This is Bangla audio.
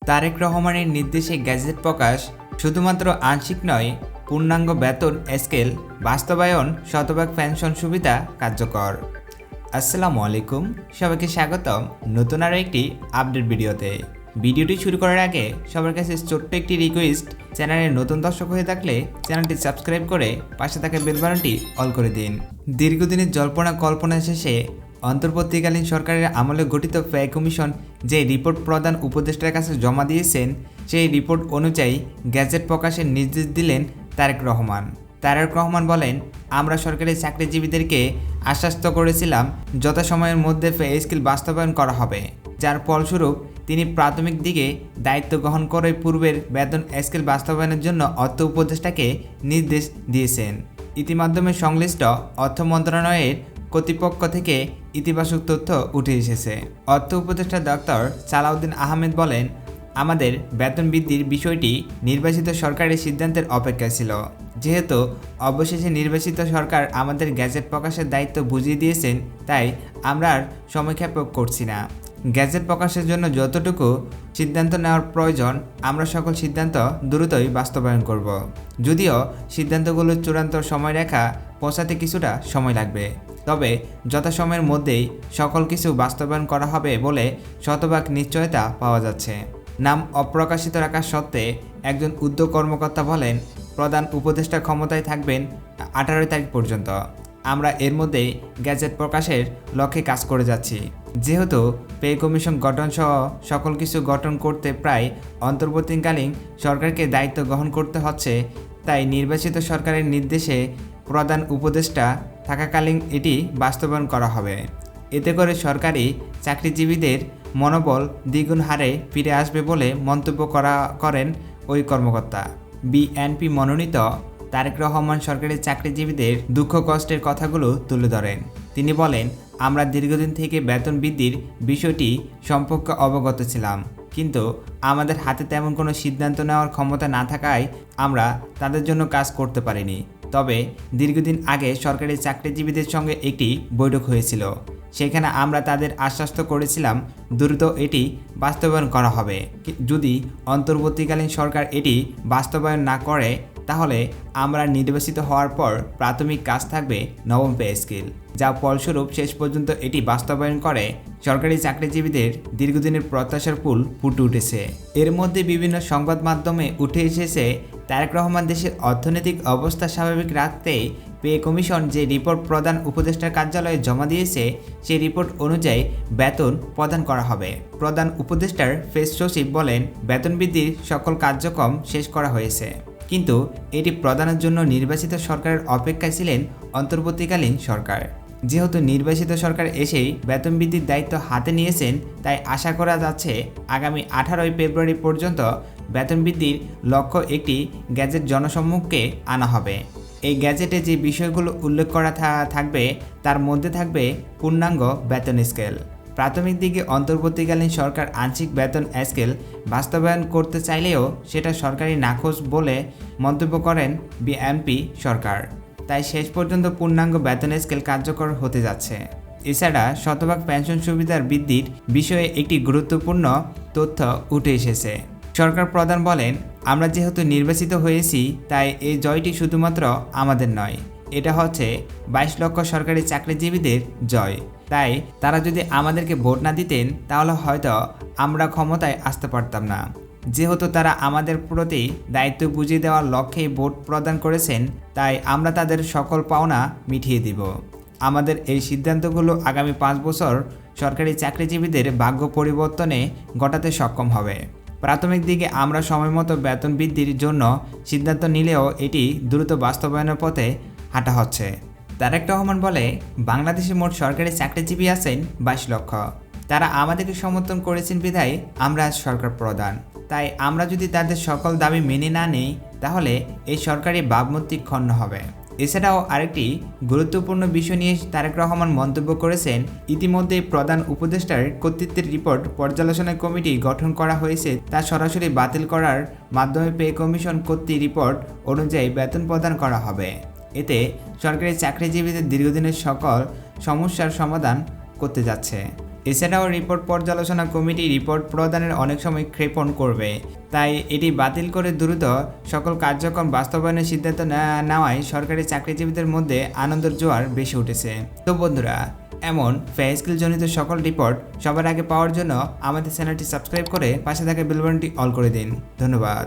তারেক রহমানের নির্দেশে গ্যাজেট প্রকাশ, শুধুমাত্র আংশিক নয়, পূর্ণাঙ্গ বেতন স্কেল বাস্তবায়ন, শতভাগ পেনশন সুবিধা কার্যকর। আসসালামু আলাইকুম, সবাইকে স্বাগতম নতুন আরও একটি আপডেট ভিডিওতে। ভিডিওটি শুরু করার আগে সবার কাছে ছোট্ট একটি রিকোয়েস্ট, চ্যানেলের নতুন দর্শক হয়ে থাকলে চ্যানেলটি সাবস্ক্রাইব করে পাশে থাকা বেল বাটনটি অল করে দিন। দীর্ঘদিনের জল্পনা কল্পনা শেষে অন্তর্বর্তীকালীন সরকারের আমলে গঠিত ব্যয় কমিশন যে রিপোর্ট প্রধান উপদেষ্টার কাছে জমা দিয়েছেন, সেই রিপোর্ট অনুযায়ী গ্যাজেট প্রকাশের নির্দেশ দিলেন তারেক রহমান। তারেক রহমান বলেন, আমরা সরকারি চাকরিজীবীদেরকে আশ্বস্ত করেছিলাম যথাসময়ের মধ্যে পে স্কেল বাস্তবায়ন করা হবে, যার ফলস্বরূপ তিনি প্রাথমিক দিকে দায়িত্ব গ্রহণ করে পূর্বের বেতন স্কেল বাস্তবায়নের জন্য অর্থ উপদেষ্টাকে নির্দেশ দিয়েছেন। ইতিমধ্যে সংশ্লিষ্ট অর্থ মন্ত্রণালয়ের কর্তৃপক্ষ থেকে ইতিবাচক তথ্য উঠে এসেছে। অর্থ উপদেষ্টা ডক্টর সালাউদ্দিন আহমেদ বলেন, আমাদের বেতন বৃদ্ধির বিষয়টি নির্বাচিত সরকারের সিদ্ধান্তের অপেক্ষায় ছিল। যেহেতু অবশেষে নির্বাচিত সরকার আমাদের গ্যাজেট প্রকাশের দায়িত্ব বুঝিয়ে দিয়েছেন, তাই আমরা আর সময়ক্ষেপ করছি না। গ্যাজেট প্রকাশের জন্য যতটুকু সিদ্ধান্ত নেওয়ার প্রয়োজন, আমরা সকল সিদ্ধান্ত দ্রুতই বাস্তবায়ন করব। যদিও সিদ্ধান্তগুলোর চূড়ান্ত সময়রেখা পৌঁছাতে কিছুটা সময় লাগবে, তবে যথাসময়ের মধ্যেই সকল কিছু বাস্তবায়ন করা হবে বলে শতভাগ নিশ্চয়তা পাওয়া যাচ্ছে। নাম অপ্রকাশিত রাখা সত্ত্বে একজন উদ্যোগ কর্মকর্তা বলেন, প্রধান উপদেষ্টা ক্ষমতায় থাকবেন 18 তারিখ পর্যন্ত। আমরা এর মধ্যেই গ্যাজেট প্রকাশের লক্ষ্যে কাজ করে যাচ্ছি। যেহেতু পে কমিশন গঠন সহ সকল কিছু গঠন করতে প্রায় অন্তর্বর্তীকালীন সরকারকে দায়িত্ব গ্রহণ করতে হচ্ছে, তাই নির্বাচিত সরকারের নির্দেশে প্রধান উপদেষ্টা থাকাকালীন এটি বাস্তবায়ন করা হবে। এতে করে সরকারি চাকরিজীবীদের মনোবল দ্বিগুণ হারে ফিরে আসবে বলে মন্তব্য করেন ওই কর্মকর্তা। বিএনপি মনোনীত তারেক রহমান সরকারি চাকরিজীবীদের দুঃখ কষ্টের কথাগুলো তুলে ধরেন। তিনি বলেন, আমরা দীর্ঘদিন থেকে বেতন বৃদ্ধির বিষয়টি সম্পর্কে অবগত ছিলাম, কিন্তু আমাদের হাতে তেমন কোনো সিদ্ধান্ত নেওয়ার ক্ষমতা না থাকায় আমরা তাদের জন্য কাজ করতে পারিনি। তবে দীর্ঘদিন আগে সরকারি চাকরিজীবীদের সঙ্গে একটি বৈঠক হয়েছিল, সেখানে আমরা তাদের আশ্বস্ত করেছিলাম দ্রুত এটি বাস্তবায়ন করা হবে। যদি অন্তর্বর্তীকালীন সরকার এটি বাস্তবায়ন না করে, তাহলে আমরা নির্বাচিত হওয়ার পর প্রাথমিক কাজ থাকবে নবম পে স্কেল, যা ফলস্বরূপ শেষ পর্যন্ত এটি বাস্তবায়ন করে সরকারি চাকরিজীবীদের দীর্ঘদিনের প্রত্যাশার ফুল ফুটে উঠেছে। এর মধ্যে বিভিন্ন সংবাদ মাধ্যমে উঠে এসেছে, তারেক রহমান দেশের অর্থনৈতিক অবস্থা স্বাভাবিক রাখতে পে কমিশন যে রিপোর্ট প্রধান উপদেষ্টার কার্যালয়ে জমা দিয়েছে, সেই রিপোর্ট অনুযায়ী বেতন প্রদান করা হবে। প্রধান উপদেষ্টার প্রেস সচিব বলেন, বেতন বৃদ্ধির সকল কার্যক্রম শেষ করা হয়েছে, কিন্তু এটি প্রদানের জন্য নির্বাচিত সরকারের অপেক্ষায় ছিলেন অন্তর্বর্তীকালীন সরকার। যেহেতু নির্বাচিত সরকার এসেই বেতন বৃদ্ধির দায়িত্ব হাতে নিয়েছেন, তাই আশা করা যাচ্ছে আগামী 18 ফেব্রুয়ারি পর্যন্ত বেতন বৃদ্ধির লক্ষ্য একটি গ্যাজেট জনসম্মুখে আনা হবে। এই গ্যাজেটে যে বিষয়গুলো উল্লেখ করা থাকবে, তার মধ্যে থাকবে পূর্ণাঙ্গ বেতন স্কেল। প্রাথমিক দিকে অন্তর্বর্তীকালীন সরকার আংশিক বেতন স্কেল বাস্তবায়ন করতে চাইলেও সেটা সরকারি নাকচ বলে মন্তব্য করেন বিএনপি সরকার। তাই শেষ পর্যন্ত পূর্ণাঙ্গ বেতন স্কেল কার্যকর হতে যাচ্ছে। এছাড়া শতভাগ পেনশন সুবিধার বৃদ্ধির বিষয়ে একটি গুরুত্বপূর্ণ তথ্য উঠে এসেছে। সরকার প্রধান বলেন, আমরা যেহেতু নির্বাচিত হয়েছি, তাই এই জয়টি শুধুমাত্র আমাদের নয়, এটা হচ্ছে 22 লক্ষ সরকারি চাকরিজীবীদের জয়। তাই তারা যদি আমাদেরকে ভোট না দিতেন, তাহলে হয়তো আমরা ক্ষমতায় আসতে পারতাম না। যেহেতু তারা আমাদের প্রতি দায়িত্ব বুঝিয়ে দেওয়ার লক্ষ্যেই ভোট প্রদান করেছেন, তাই আমরা তাদের সকল পাওনা মিটিয়ে দিব। আমাদের এই সিদ্ধান্তগুলো আগামী 5 বছর সরকারি চাকরিজীবীদের ভাগ্য পরিবর্তনে ঘটাতে সক্ষম হবে। প্রাথমিক দিকে আমরা সময়মতো বেতন বৃদ্ধির জন্য সিদ্ধান্ত নিলেও এটি দ্রুত বাস্তবায়নের পথে হাঁটা হচ্ছে। তারেক রহমান বলে, বাংলাদেশে মোট সরকারি চাকরিজীবী আছেন 22 লক্ষ। তারা আমাদেরকে সমর্থন করেছেন বিধায় আমরা আজ সরকার প্রধান। তাই আমরা যদি তাদের সকল দাবি মেনে না নেই, তাহলে এই সরকারি ভাবমূর্তি ক্ষুণ্ণ হবে। এছাড়াও আরেকটি গুরুত্বপূর্ণ বিষয় নিয়ে তারেক রহমান মন্তব্য করেছেন, ইতিমধ্যেই প্রধান উপদেষ্টার কর্তৃত্বের রিপোর্ট পর্যালোচনা কমিটি গঠন করা হয়েছে, তা সরাসরি বাতিল করার মাধ্যমে পে কমিশন কর্তৃক রিপোর্ট অনুযায়ী বেতন প্রদান করা হবে। এতে সরকারি চাকরিজীবীদের দীর্ঘদিনের সকল সমস্যার সমাধান করতে যাচ্ছে। এছাড়াও রিপোর্ট পর্যালোচনা কমিটি রিপোর্ট প্রদানের অনেক সময় ক্ষেপণ করবে, তাই এটি বাতিল করে দ্রুত সকল কার্যক্রম বাস্তবায়নের সিদ্ধান্ত নেওয়ায় সরকারি চাকরিজীবীদের মধ্যে আনন্দের জোয়ার বেশি উঠেছে। তো বন্ধুরা, এমন পে স্কেল জনিত সকল রিপোর্ট সবার আগে পাওয়ার জন্য আমাদের চ্যানেলটি সাবস্ক্রাইব করে পাশে থাকা বেল বাটনটি অল করে দিন। ধন্যবাদ।